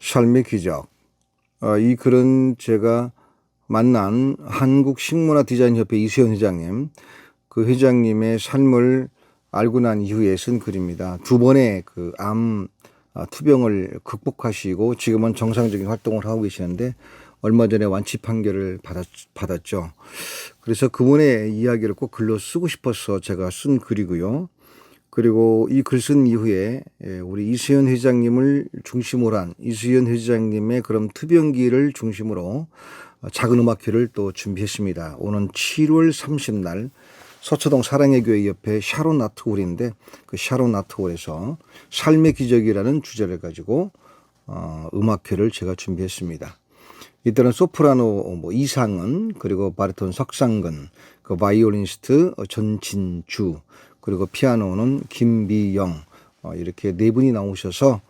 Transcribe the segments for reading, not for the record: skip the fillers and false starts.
삶의 기적. 이 글은 제가 만난 한국식문화디자인협회 이수연 회장님, 그 회장님의 삶을 알고 난 이후에 쓴 글입니다. 두 번의 그 암 투병을 극복하시고 지금은 정상적인 활동을 하고 계시는데 얼마 전에 완치 판결을 받았죠. 그래서 그분의 이야기를 꼭 글로 쓰고 싶어서 제가 쓴 글이고요. 그리고 이 글 쓴 이후에 우리 이수연 회장님을 중심으로 한 이수연 회장님의 그런 투병기를 중심으로 작은 음악회를 또 준비했습니다. 오는 7월 30날 서초동 사랑의 교회 옆에 샤론 아트홀인데 그 샤론 아트홀에서 삶의 기적이라는 주제를 가지고 음악회를 제가 준비했습니다. 이때는 소프라노 이상은, 그리고 바리톤 석상근, 그 바이올리니스트 전진주, 그리고 피아노는 김비영, 이렇게 네 분이 나오셔서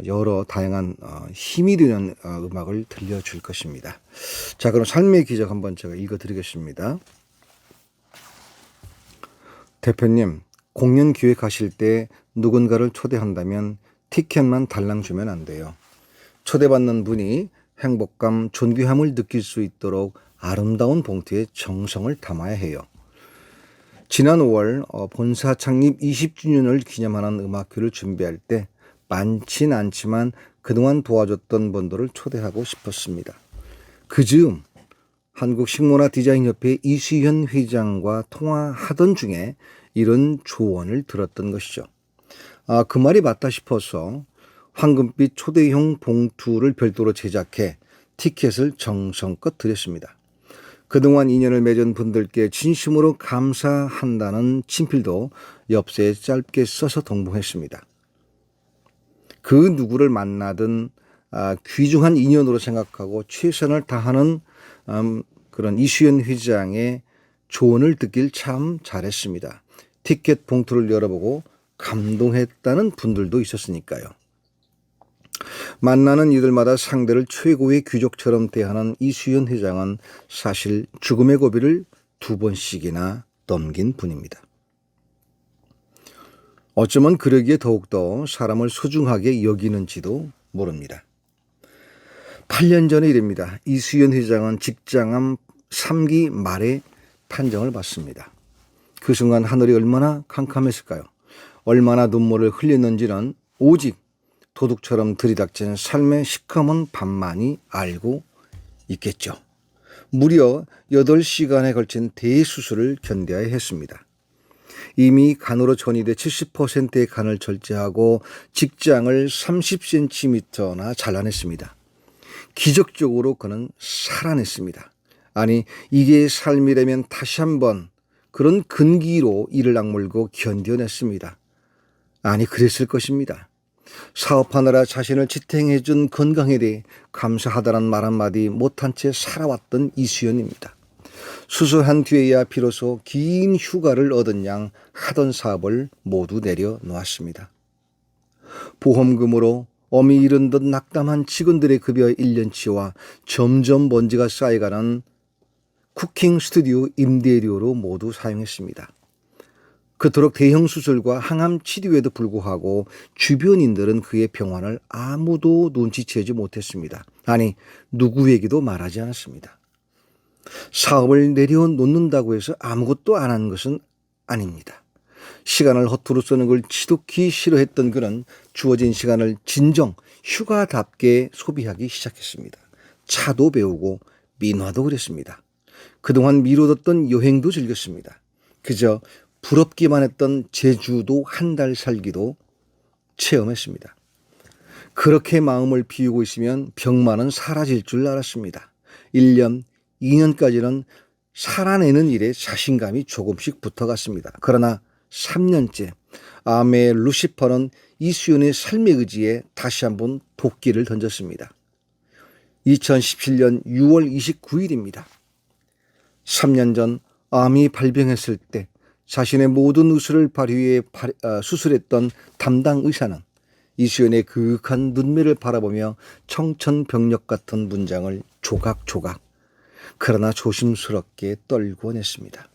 여러 다양한 힘이 되는 음악을 들려줄 것입니다. 자, 그럼 삶의 기적 한번 제가 읽어드리겠습니다. 대표님, 공연 기획하실 때 누군가를 초대한다면 티켓만 달랑 주면 안 돼요. 초대받는 분이 행복감, 존귀함을 느낄 수 있도록 아름다운 봉투에 정성을 담아야 해요. 지난 5월 본사 창립 20주년을 기념하는 음악회를 준비할 때 많진 않지만 그동안 도와줬던 분들을 초대하고 싶었습니다. 그즈음 한국식문화디자인협회 이수연 회장과 통화하던 중에 이런 조언을 들었던 것이죠. 그 말이 맞다 싶어서 황금빛 초대형 봉투를 별도로 제작해 티켓을 정성껏 드렸습니다. 그동안 인연을 맺은 분들께 진심으로 감사한다는 친필도 엽서에 짧게 써서 동봉했습니다. 그 누구를 만나든 귀중한 인연으로 생각하고 최선을 다하는 그런 이수연 회장의 조언을 듣길 참 잘했습니다. 티켓 봉투를 열어보고 감동했다는 분들도 있었으니까요. 만나는 이들마다 상대를 최고의 귀족처럼 대하는 이수연 회장은 사실 죽음의 고비를 2번씩이나 넘긴 분입니다. 어쩌면 그러기에 더욱더 사람을 소중하게 여기는지도 모릅니다. 8년 전의 일입니다. 이수연 회장은 직장암 3기 말에 판정을 받습니다. 그 순간 하늘이 얼마나 캄캄했을까요? 얼마나 눈물을 흘렸는지는 오직 도둑처럼 들이닥치는 삶의 시커먼 밤만이 알고 있겠죠. 무려 8시간에 걸친 대수술을 견뎌야 했습니다. 이미 간으로 전이돼 70%의 간을 절제하고 직장을 30cm나 잘라냈습니다. 기적적으로 그는 살아냈습니다. 아니, 이게 삶이라면 다시 한번 그런 근기로 이를 악물고 견뎌냈습니다. 아니, 그랬을 것입니다. 사업하느라 자신을 지탱해 준 건강에 대해 감사하다는 말 한마디 못한 채 살아왔던 이수연입니다. 수술한 뒤에야 비로소 긴 휴가를 얻은 양 하던 사업을 모두 내려놓았습니다. 보험금으로 어미 잃은 듯 낙담한 직원들의 급여 1년치와 점점 먼지가 쌓여가는 쿠킹 스튜디오 임대료로 모두 사용했습니다. 그토록 대형 수술과 항암 치료에도 불구하고 주변인들은 그의 병환을 아무도 눈치채지 못했습니다. 아니, 누구에게도 말하지 않았습니다. 사업을 내려놓는다고 해서 아무것도 안 한 것은 아닙니다. 시간을 허투루 쓰는 걸 지독히 싫어했던 그는 주어진 시간을 진정 휴가답게 소비하기 시작했습니다. 차도 배우고 민화도 그랬습니다. 그동안 미뤄뒀던 여행도 즐겼습니다. 그저 부럽기만 했던 제주도 한 달 살기도 체험했습니다. 그렇게 마음을 비우고 있으면 병만은 사라질 줄 알았습니다. 1년, 2년까지는 살아내는 일에 자신감이 조금씩 붙어갔습니다. 그러나 3년째 암의 루시퍼는 이수연의 삶의 의지에 다시 한번 도끼를 던졌습니다. 2017년 6월 29일입니다. 3년 전 암이 발병했을 때 자신의 모든 의술을 발휘해 수술했던 담당 의사는 이수연의 그윽한 눈매를 바라보며 청천벽력 같은 문장을 조각조각 그러나 조심스럽게 떨고 냈습니다.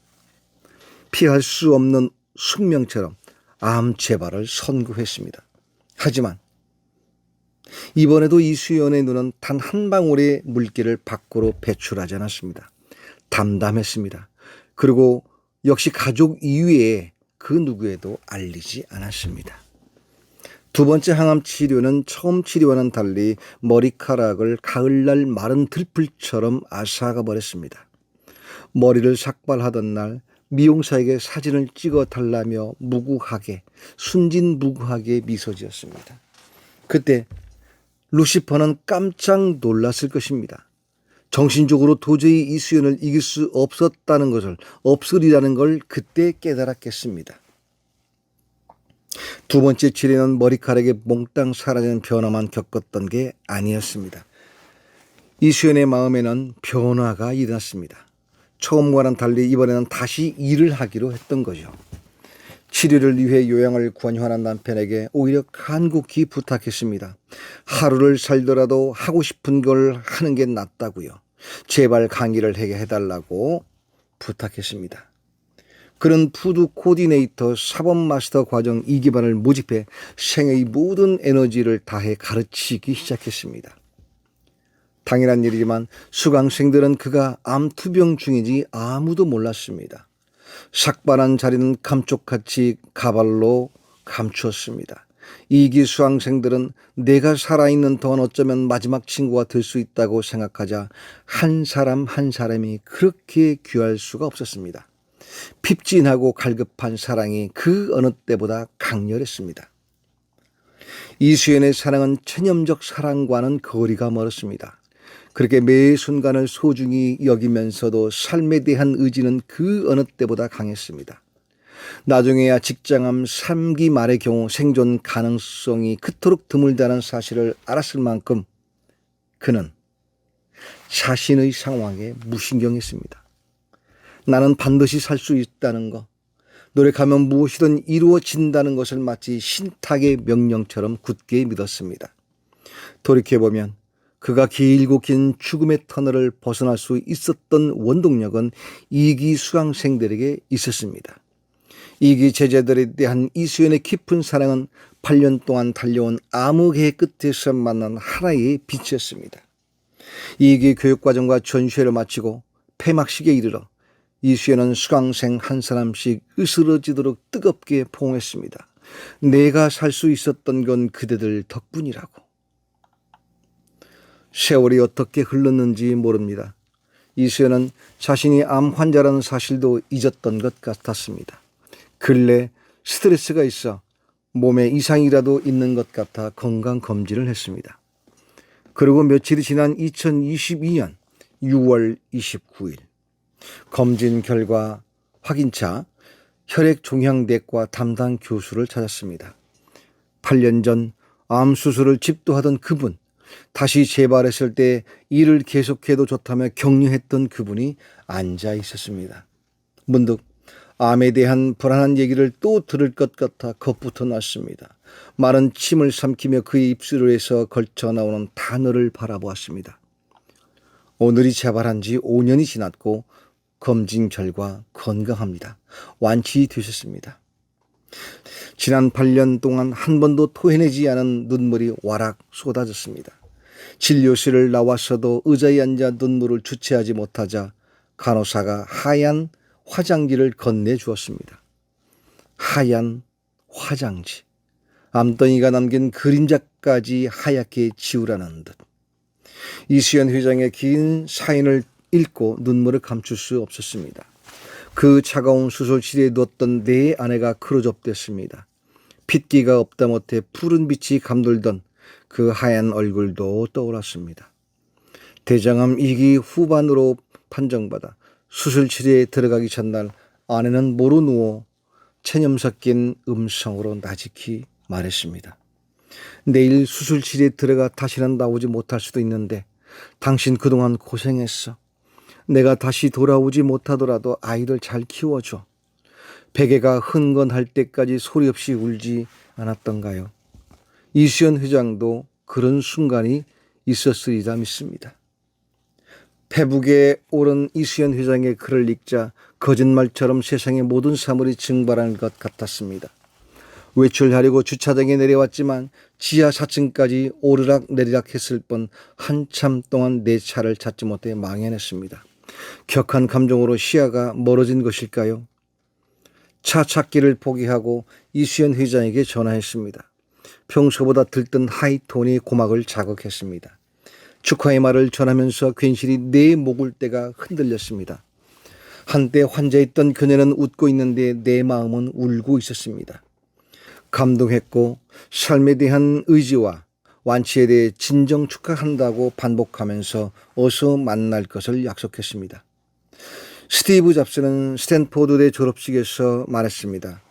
피할 수 없는 숙명처럼 암 재발을 선고했습니다. 하지만 이번에도 이수연의 눈은 단 한 방울의 물기를 밖으로 배출하지 않았습니다. 담담했습니다. 그리고 역시 가족 이외에 그 누구에도 알리지 않았습니다. 두 번째 항암 치료는 처음 치료와는 달리 머리카락을 가을날 마른 들풀처럼 앗아가 버렸습니다. 머리를 삭발하던 날 미용사에게 사진을 찍어 달라며 무구하게, 순진무구하게 미소 지었습니다. 그때 루시퍼는 깜짝 놀랐을 것입니다. 정신적으로 도저히 이수연을 이길 수 없으리라는 걸 그때 깨달았겠습니다. 두 번째 치료는 머리카락이 몽땅 사라지는 변화만 겪었던 게 아니었습니다. 이수연의 마음에는 변화가 일어났습니다. 처음과는 달리 이번에는 다시 일을 하기로 했던 거죠. 치료를 위해 요양을 권유하는 남편에게 오히려 간곡히 부탁했습니다. 하루를 살더라도 하고 싶은 걸 하는 게 낫다고요. 제발 강의를 해달라고 부탁했습니다. 그는 푸드 코디네이터 사법 마스터 과정 2기반을 모집해 생애의 모든 에너지를 다해 가르치기 시작했습니다. 당연한 일이지만 수강생들은 그가 암투병 중인지 아무도 몰랐습니다. 삭발한 자리는 감쪽같이 가발로 감추었습니다. 2기 수강생들은 내가 살아있는 동안 어쩌면 마지막 친구가 될 수 있다고 생각하자 한 사람 한 사람이 그렇게 귀할 수가 없었습니다. 핍진하고 갈급한 사랑이 그 어느 때보다 강렬했습니다. 이수연의 사랑은 체념적 사랑과는 거리가 멀었습니다. 그렇게 매 순간을 소중히 여기면서도 삶에 대한 의지는 그 어느 때보다 강했습니다. 나중에야 직장암 3기 말의 경우 생존 가능성이 그토록 드물다는 사실을 알았을 만큼 그는 자신의 상황에 무신경했습니다. 나는 반드시 살 수 있다는 것, 노력하면 무엇이든 이루어진다는 것을 마치 신탁의 명령처럼 굳게 믿었습니다. 돌이켜보면 그가 길고 긴 죽음의 터널을 벗어날 수 있었던 원동력은 2기 수강생들에게 있었습니다. 2기 제자들에 대한 이수연의 깊은 사랑은 8년 동안 달려온 암흑의 끝에서 만난 하나의 빛이었습니다. 2기 교육과정과 전시회를 마치고 폐막식에 이르러 이수연은 수강생 한 사람씩 으스러지도록 뜨겁게 포옹했습니다. 내가 살 수 있었던 건 그대들 덕분이라고. 세월이 어떻게 흘렀는지 모릅니다. 이수연은 자신이 암 환자라는 사실도 잊었던 것 같았습니다. 근래 스트레스가 있어 몸에 이상이라도 있는 것 같아 건강검진을 했습니다. 그리고 며칠이 지난 2022년 6월 29일 검진 결과 확인차 혈액종양내과 담당 교수를 찾았습니다. 8년 전 암 수술을 집도하던 그분, 다시 재발했을 때 일을 계속해도 좋다며 격려했던 그분이 앉아 있었습니다. 문득 암에 대한 불안한 얘기를 또 들을 것 같아 겁부터 났습니다. 마른 침을 삼키며 그의 입술에서 걸쳐 나오는 단어를 바라보았습니다. 오늘이 재발한 지 5년이 지났고 검진 결과 건강합니다. 완치되셨습니다. 지난 8년 동안 한 번도 토해내지 않은 눈물이 와락 쏟아졌습니다. 진료실을 나왔어도 의자에 앉아 눈물을 주체하지 못하자 간호사가 하얀 화장지를 건네주었습니다. 하얀 화장지. 암덩이가 남긴 그림자까지 하얗게 지우라는 듯. 이수연 회장의 긴 사인을 읽고 눈물을 감출 수 없었습니다. 그 차가운 수술실에 누웠던 내 아내가 크로접됐습니다. 핏기가 없다 못해 푸른 빛이 감돌던 그 하얀 얼굴도 떠올랐습니다. 대장암 2기 후반으로 판정받아 수술실에 들어가기 전날 아내는 모로 누워 체념 섞인 음성으로 나직히 말했습니다. 내일 수술실에 들어가 다시는 나오지 못할 수도 있는데 당신 그동안 고생했어. 내가 다시 돌아오지 못하더라도 아이를 잘 키워줘. 베개가 흥건할 때까지 소리 없이 울지 않았던가요? 이수연 회장도 그런 순간이 있었으리라 믿습니다. 페북에 오른 이수연 회장의 글을 읽자 거짓말처럼 세상의 모든 사물이 증발한 것 같았습니다. 외출하려고 주차장에 내려왔지만 지하 4층까지 오르락 내리락 했을 뿐 한참 동안 내 차를 찾지 못해 망연했습니다. 격한 감정으로 시야가 멀어진 것일까요? 차 찾기를 포기하고 이수연 회장에게 전화했습니다. 평소보다 들뜬 하이톤이 고막을 자극했습니다. 축하의 말을 전하면서 괜시리 내 목을대가 흔들렸습니다. 한때 환자였던 그녀는 웃고 있는데 내 마음은 울고 있었습니다. 감동했고 삶에 대한 의지와 완치에 대해 진정 축하한다고 반복하면서 어서 만날 것을 약속했습니다. 스티브 잡스는 스탠포드대 졸업식에서 말했습니다.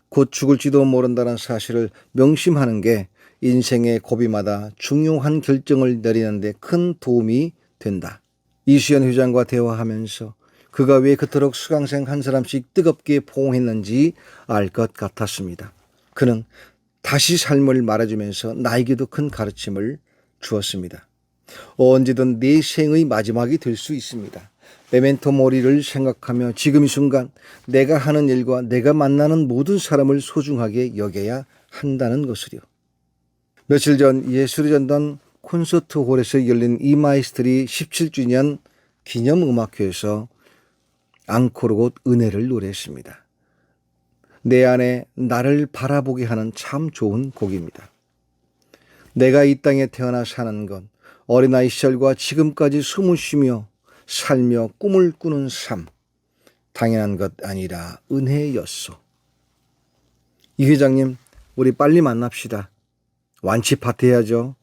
곧 죽을지도 모른다는 사실을 명심하는 게 인생의 고비마다 중요한 결정을 내리는 데 큰 도움이 된다. 이수연 회장과 대화하면서 그가 왜 그토록 수강생 한 사람씩 뜨겁게 포옹했는지 알 것 같았습니다. 그는 다시 삶을 말해주면서 나에게도 큰 가르침을 주었습니다. 언제든 내 생의 마지막이 될 수 있습니다. 메멘토 모리를 생각하며 지금 이 순간 내가 하는 일과 내가 만나는 모든 사람을 소중하게 여겨야 한다는 것을요. 며칠 전 예술의 전당 콘서트홀에서 열린 이마이스트리 17주년 기념음악회에서 앙코르곶 은혜를 노래했습니다. 내 안에 나를 바라보게 하는 참 좋은 곡입니다. 내가 이 땅에 태어나 사는 건 어린아이 시절과 지금까지 숨을 쉬며 살며 꿈을 꾸는 삶, 당연한 것 아니라 은혜였소. 이 회장님, 우리 빨리 만납시다. 완치 파티 해야죠.